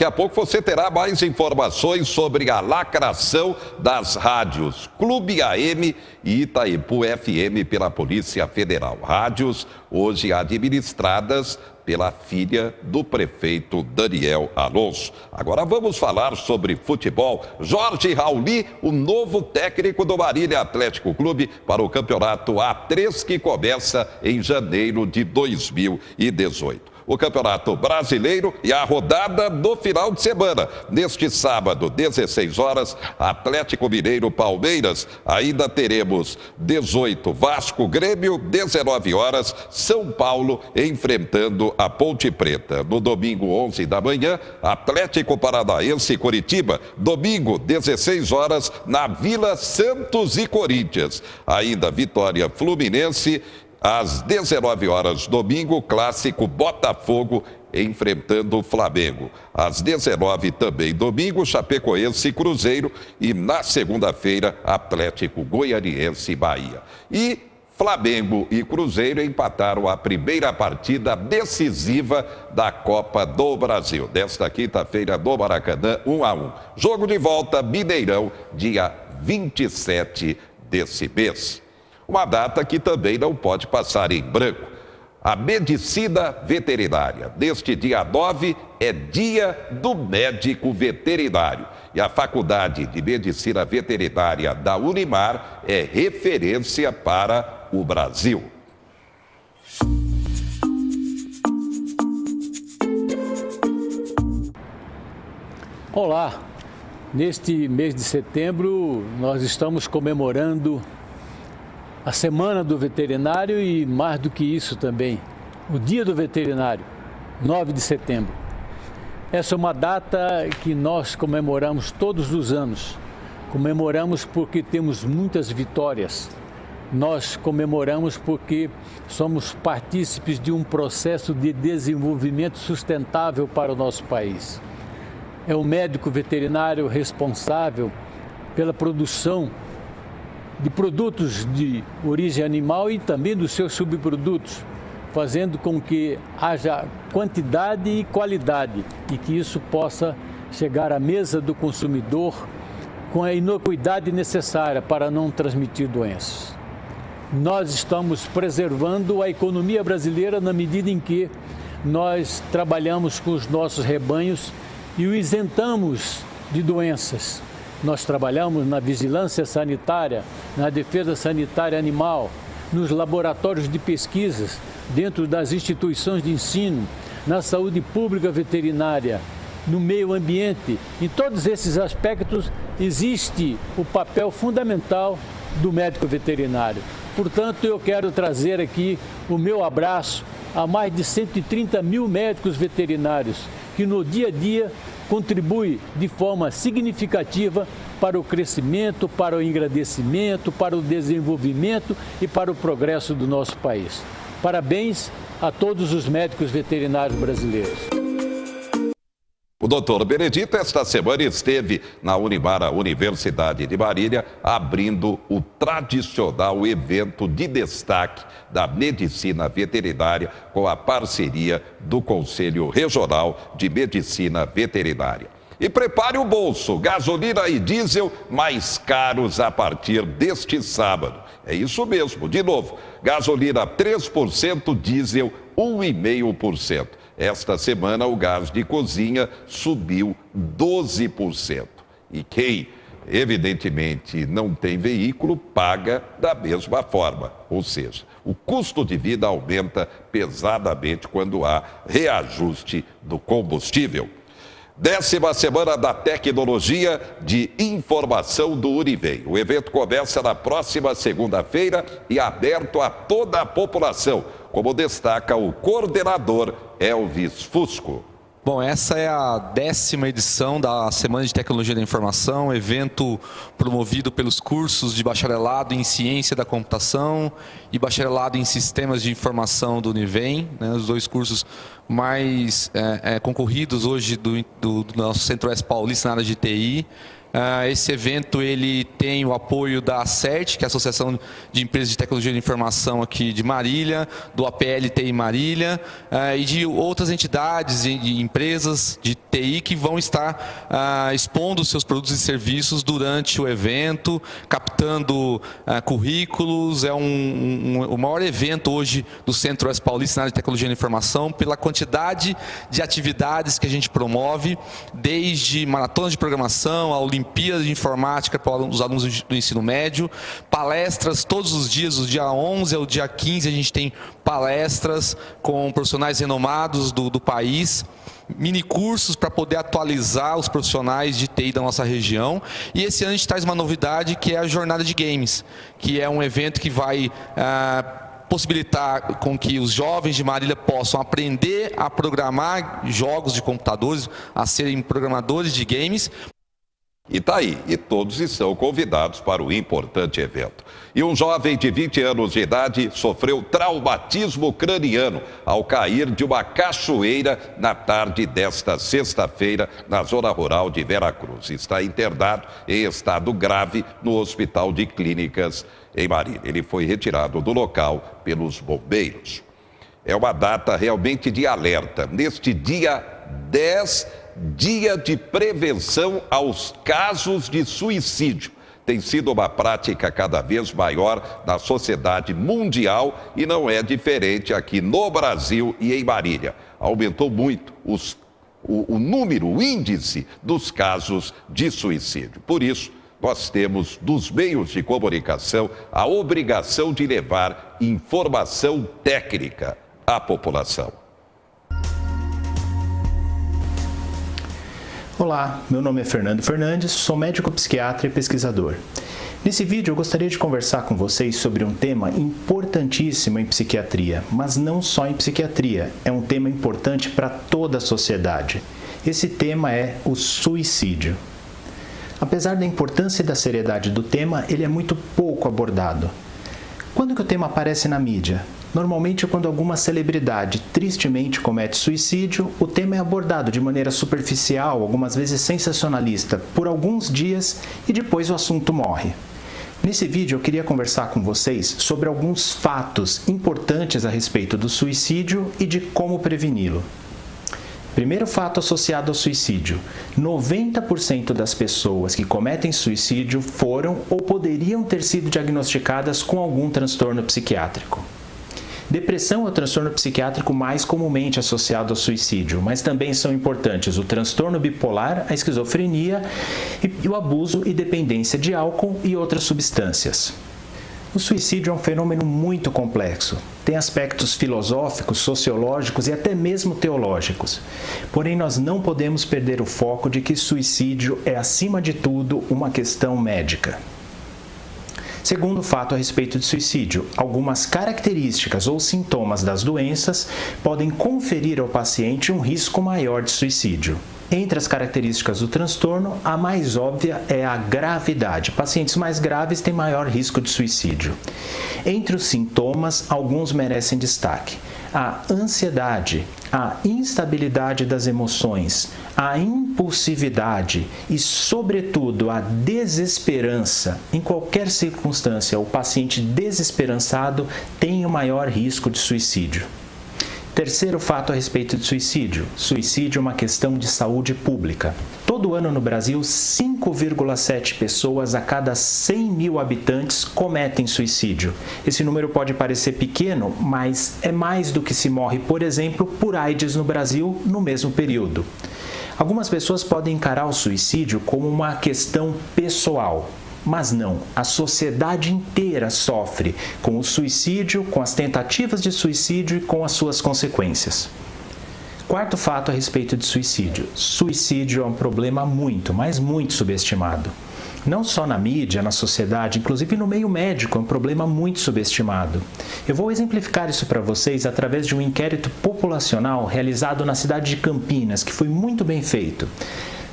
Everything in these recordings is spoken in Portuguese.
daqui a pouco você terá mais informações sobre a lacração das rádios Clube AM e Itaipu FM pela Polícia Federal. Rádios hoje administradas pela filha do prefeito Daniel Alonso. Agora vamos falar sobre futebol. Jorge Rauli, o novo técnico do Marília Atlético Clube para o campeonato A3 que começa em janeiro de 2018. O Campeonato Brasileiro e a rodada do final de semana. Neste sábado, 16 horas, Atlético Mineiro Palmeiras. Ainda teremos 18 Vasco Grêmio, 19 horas, São Paulo enfrentando a Ponte Preta. No domingo, 11 da manhã, Atlético Paranaense e Coritiba. Domingo, 16 horas, na Vila Santos e Corinthians. Ainda Vitória Fluminense. Às 19 horas, domingo, clássico Botafogo enfrentando o Flamengo. Às 19 também, domingo, Chapecoense e Cruzeiro. E na segunda-feira, Atlético Goianiense e Bahia. E Flamengo e Cruzeiro empataram a primeira partida decisiva da Copa do Brasil. Desta quinta-feira, no Maracanã, 1-1. Jogo de volta, Mineirão, dia 27 desse mês. Uma data que também não pode passar em branco. A medicina veterinária. Neste dia 9 é dia do médico veterinário. E a Faculdade de Medicina Veterinária da Unimar é referência para o Brasil. Olá, neste mês de setembro nós estamos comemorando a Semana do Veterinário e, mais do que isso também, o Dia do Veterinário, 9 de setembro. Essa é uma data que nós comemoramos todos os anos. Comemoramos porque temos muitas vitórias. Nós comemoramos porque somos partícipes de um processo de desenvolvimento sustentável para o nosso país. É o médico veterinário responsável pela produção de produtos de origem animal e também dos seus subprodutos, fazendo com que haja quantidade e qualidade e que isso possa chegar à mesa do consumidor com a inocuidade necessária para não transmitir doenças. Nós estamos preservando a economia brasileira na medida em que nós trabalhamos com os nossos rebanhos e o isentamos de doenças. Nós trabalhamos na vigilância sanitária, na defesa sanitária animal, nos laboratórios de pesquisas, dentro das instituições de ensino, na saúde pública veterinária, no meio ambiente. Em todos esses aspectos existe o papel fundamental do médico veterinário. Portanto, eu quero trazer aqui o meu abraço a mais de 130 mil médicos veterinários que no dia a dia contribui de forma significativa para o crescimento, para o engrandecimento, para o desenvolvimento e para o progresso do nosso país. Parabéns a todos os médicos veterinários brasileiros. O doutor Benedito, esta semana, esteve na Unimar, a Universidade de Marília, abrindo o tradicional evento de destaque da medicina veterinária com a parceria do Conselho Regional de Medicina Veterinária. E prepare o bolso, gasolina e diesel mais caros a partir deste sábado. É isso mesmo, de novo, gasolina 3%, diesel 1,5%. Esta semana o gás de cozinha subiu 12%. E quem, evidentemente, não tem veículo, paga da mesma forma. Ou seja, o custo de vida aumenta pesadamente quando há reajuste do combustível. 10ª Semana da Tecnologia de Informação do Univem. O evento começa na próxima segunda-feira e aberto a toda a população, como destaca o coordenador Elvis Fusco. Bom, essa é a 10ª edição da Semana de Tecnologia da Informação, evento promovido pelos cursos de bacharelado em Ciência da Computação e bacharelado em Sistemas de Informação do Univem, né, os dois cursos mais concorridos hoje do nosso Centro-Oeste Paulista na área de TI. Esse evento ele tem o apoio da ACERT, que é a Associação de Empresas de Tecnologia de Informação aqui de Marília, do APL-TI Marília, e de outras entidades e empresas de TI que vão estar expondo seus produtos e serviços durante o evento, captando currículos. É o maior evento hoje do Centro-Oeste Paulista na área de Tecnologia da Informação, pela quantidade de atividades que a gente promove, desde maratonas de programação, a Olimpíada de Informática para os alunos do ensino médio, palestras todos os dias, do dia 11 ao dia 15 a gente tem palestras com profissionais renomados do país, minicursos para poder atualizar os profissionais de TI da nossa região. E esse ano a gente traz uma novidade, que é a Jornada de Games, que é um evento que vai possibilitar com que os jovens de Marília possam aprender a programar jogos de computadores, a serem programadores de games. E tá aí, e todos estão convidados para o importante evento. E um jovem de 20 anos de idade sofreu traumatismo craniano ao cair de uma cachoeira na tarde desta sexta-feira na zona rural de Veracruz. Está internado em estado grave no Hospital de Clínicas em Marília. Ele foi retirado do local pelos bombeiros. É uma data realmente de alerta. Neste dia 10, Dia de Prevenção aos Casos de Suicídio. Tem sido uma prática cada vez maior na sociedade mundial e não é diferente aqui no Brasil e em Marília. Aumentou muito o número, o índice dos casos de suicídio. Por isso, nós temos dos meios de comunicação a obrigação de levar informação técnica à população. Olá, meu nome é Fernando Fernandes, sou médico psiquiatra e pesquisador. Nesse vídeo eu gostaria de conversar com vocês sobre um tema importantíssimo em psiquiatria, mas não só em psiquiatria, é um tema importante para toda a sociedade. Esse tema é o suicídio. Apesar da importância e da seriedade do tema, ele é muito pouco abordado. Quando que o tema aparece na mídia? Normalmente, quando alguma celebridade tristemente comete suicídio, o tema é abordado de maneira superficial, algumas vezes sensacionalista, por alguns dias e depois o assunto morre. Nesse vídeo eu queria conversar com vocês sobre alguns fatos importantes a respeito do suicídio e de como preveni-lo. Primeiro fato associado ao suicídio: 90% das pessoas que cometem suicídio foram ou poderiam ter sido diagnosticadas com algum transtorno psiquiátrico. Depressão é o transtorno psiquiátrico mais comumente associado ao suicídio, mas também são importantes o transtorno bipolar, a esquizofrenia e o abuso e dependência de álcool e outras substâncias. O suicídio é um fenômeno muito complexo. Tem aspectos filosóficos, sociológicos e até mesmo teológicos. Porém, nós não podemos perder o foco de que suicídio é, acima de tudo, uma questão médica. Segundo fato a respeito de suicídio: algumas características ou sintomas das doenças podem conferir ao paciente um risco maior de suicídio. Entre as características do transtorno, a mais óbvia é a gravidade. Pacientes mais graves têm maior risco de suicídio. Entre os sintomas, alguns merecem destaque: a ansiedade, a instabilidade das emoções, a impulsividade e, sobretudo, a desesperança. Em qualquer circunstância, o paciente desesperançado tem o maior risco de suicídio. Terceiro fato a respeito de suicídio: suicídio é uma questão de saúde pública. Todo ano no Brasil, 5,7 pessoas a cada 100 mil habitantes cometem suicídio. Esse número pode parecer pequeno, mas é mais do que se morre, por exemplo, por AIDS no Brasil no mesmo período. Algumas pessoas podem encarar o suicídio como uma questão pessoal. Mas não, a sociedade inteira sofre com o suicídio, com as tentativas de suicídio e com as suas consequências. Quarto fato a respeito de suicídio: suicídio é um problema muito, mas muito subestimado. Não só na mídia, na sociedade, inclusive no meio médico, é um problema muito subestimado. Eu vou exemplificar isso para vocês através de um inquérito populacional realizado na cidade de Campinas, que foi muito bem feito.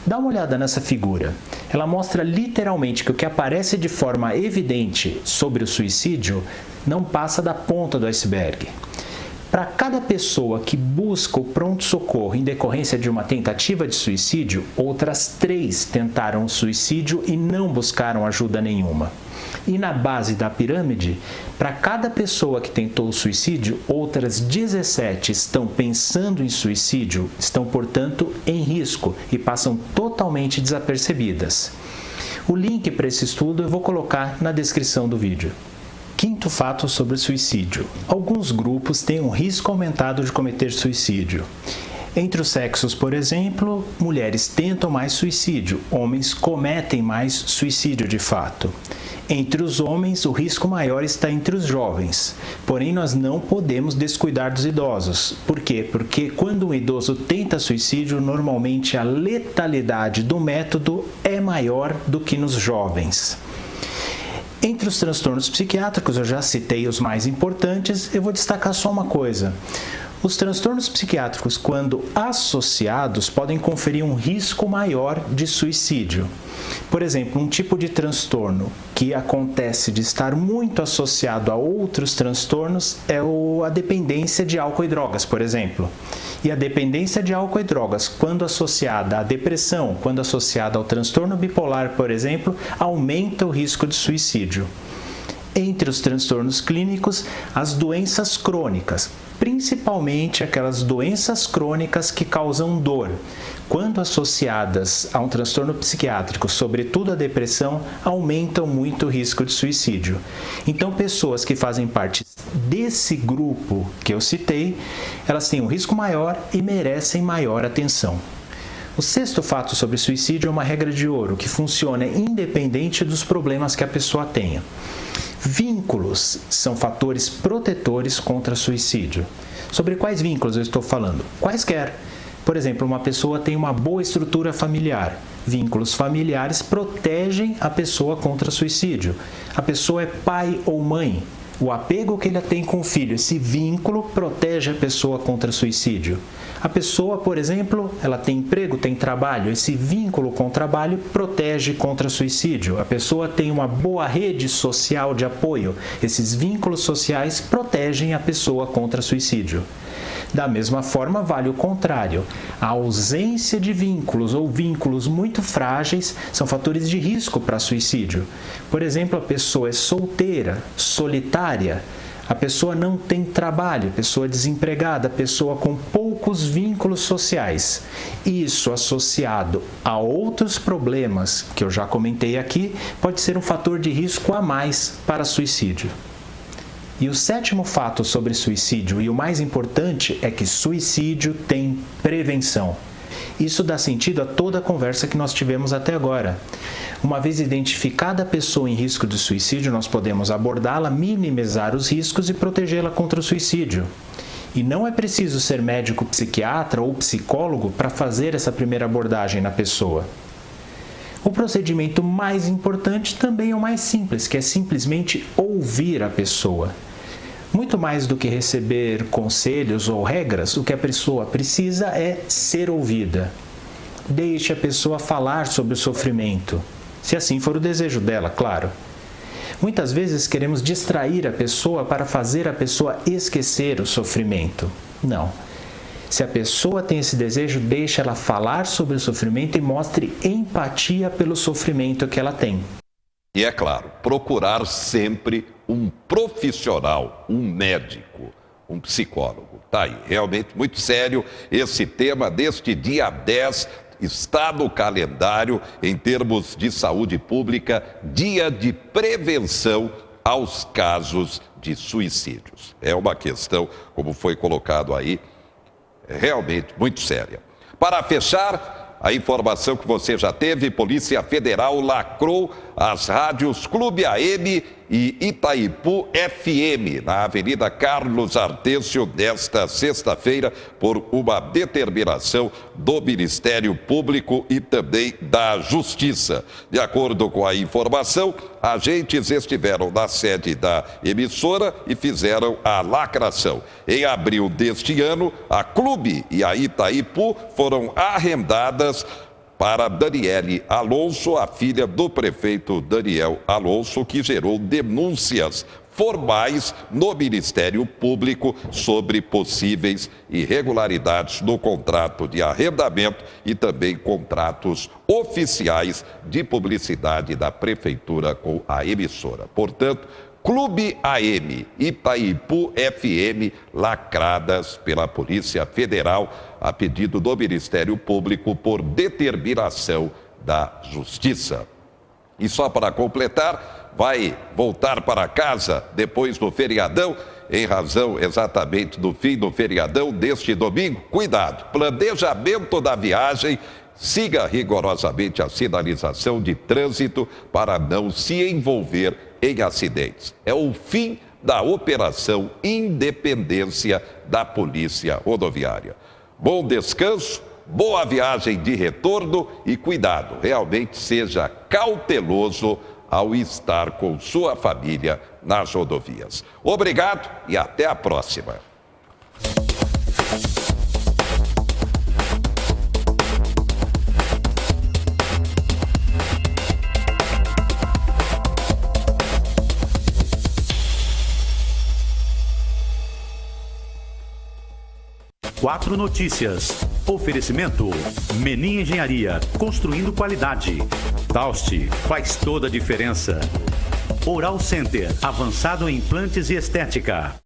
Dá uma olhada nessa figura. Ela mostra literalmente que o que aparece de forma evidente sobre o suicídio não passa da ponta do iceberg. Para cada pessoa que busca o pronto-socorro em decorrência de uma tentativa de suicídio, outras 3 tentaram o suicídio e não buscaram ajuda nenhuma. E na base da pirâmide, para cada pessoa que tentou o suicídio, outras 17 estão pensando em suicídio, estão, portanto, em risco e passam totalmente desapercebidas. O link para esse estudo eu vou colocar na descrição do vídeo. Quinto fato sobre suicídio. Alguns grupos têm um risco aumentado de cometer suicídio. Entre os sexos, por exemplo, mulheres tentam mais suicídio, homens cometem mais suicídio de fato. Entre os homens, o risco maior está entre os jovens. Porém, nós não podemos descuidar dos idosos. Por quê? Porque quando um idoso tenta suicídio, normalmente a letalidade do método é maior do que nos jovens. Entre os transtornos psiquiátricos, eu já citei os mais importantes, eu vou destacar só uma coisa. Os transtornos psiquiátricos, quando associados, podem conferir um risco maior de suicídio. Por exemplo, um tipo de transtorno que acontece de estar muito associado a outros transtornos é a dependência de álcool e drogas, por exemplo. E a dependência de álcool e drogas, quando associada à depressão, quando associada ao transtorno bipolar, por exemplo, aumenta o risco de suicídio. Entre os transtornos clínicos, as doenças crônicas, principalmente aquelas doenças crônicas que causam dor, quando associadas a um transtorno psiquiátrico, sobretudo a depressão, aumentam muito o risco de suicídio. Então, pessoas que fazem parte desse grupo que eu citei, elas têm um risco maior e merecem maior atenção. O sexto fato sobre suicídio é uma regra de ouro que funciona independente dos problemas que a pessoa tenha. Vínculos são fatores protetores contra suicídio. Sobre quais vínculos eu estou falando? Quaisquer. Por exemplo, uma pessoa tem uma boa estrutura familiar. Vínculos familiares protegem a pessoa contra suicídio. A pessoa é pai ou mãe. O apego que ele tem com o filho, esse vínculo protege a pessoa contra suicídio. A pessoa, por exemplo, ela tem emprego, tem trabalho, esse vínculo com o trabalho protege contra suicídio. A pessoa tem uma boa rede social de apoio, esses vínculos sociais protegem a pessoa contra suicídio. Da mesma forma, vale o contrário. A ausência de vínculos ou vínculos muito frágeis são fatores de risco para suicídio. Por exemplo, a pessoa é solteira, solitária, a pessoa não tem trabalho, a pessoa é desempregada, a pessoa com poucos vínculos sociais. Isso associado a outros problemas que eu já comentei aqui, pode ser um fator de risco a mais para suicídio. E o sétimo fato sobre suicídio, e o mais importante, é que suicídio tem prevenção. Isso dá sentido a toda a conversa que nós tivemos até agora. Uma vez identificada a pessoa em risco de suicídio, nós podemos abordá-la, minimizar os riscos e protegê-la contra o suicídio. E não é preciso ser médico psiquiatra ou psicólogo para fazer essa primeira abordagem na pessoa. O procedimento mais importante também é o mais simples, que é simplesmente ouvir a pessoa. Muito mais do que receber conselhos ou regras, o que a pessoa precisa é ser ouvida. Deixe a pessoa falar sobre o sofrimento, se assim for o desejo dela, claro. Muitas vezes queremos distrair a pessoa para fazer a pessoa esquecer o sofrimento. Não. Se a pessoa tem esse desejo, deixe ela falar sobre o sofrimento e mostre empatia pelo sofrimento que ela tem. E é claro, procurar sempre um profissional, um médico, um psicólogo. Tá aí, realmente muito sério esse tema deste dia 10, está no calendário em termos de saúde pública, dia de prevenção aos casos de suicídios. É uma questão, como foi colocado aí, realmente muito séria. Para fechar, a informação que você já teve, Polícia Federal lacrou as rádios Clube AM e Itaipu FM, na Avenida Carlos Artêncio, nesta sexta-feira, por uma determinação do Ministério Público e também da Justiça. De acordo com a informação, agentes estiveram na sede da emissora e fizeram a lacração. Em abril deste ano, a Clube e a Itaipu foram arrendadas para Daniele Alonso, a filha do prefeito Daniel Alonso, que gerou denúncias formais no Ministério Público sobre possíveis irregularidades no contrato de arrendamento e também contratos oficiais de publicidade da Prefeitura com a emissora. Portanto, Clube AM, Itaipu FM, lacradas pela Polícia Federal a pedido do Ministério Público por determinação da Justiça. E só para completar, vai voltar para casa depois do feriadão, em razão exatamente do fim do feriadão deste domingo? Cuidado, planejamento da viagem, siga rigorosamente a sinalização de trânsito para não se envolver em acidentes. É o fim da Operação Independência da Polícia Rodoviária. Bom descanso, boa viagem de retorno e cuidado, realmente seja cauteloso ao estar com sua família nas rodovias. Obrigado e até a próxima. Quatro Notícias. Oferecimento. Menin Engenharia. Construindo qualidade. Taust. Faz toda a diferença. Oral Center. Avançado em implantes e estética.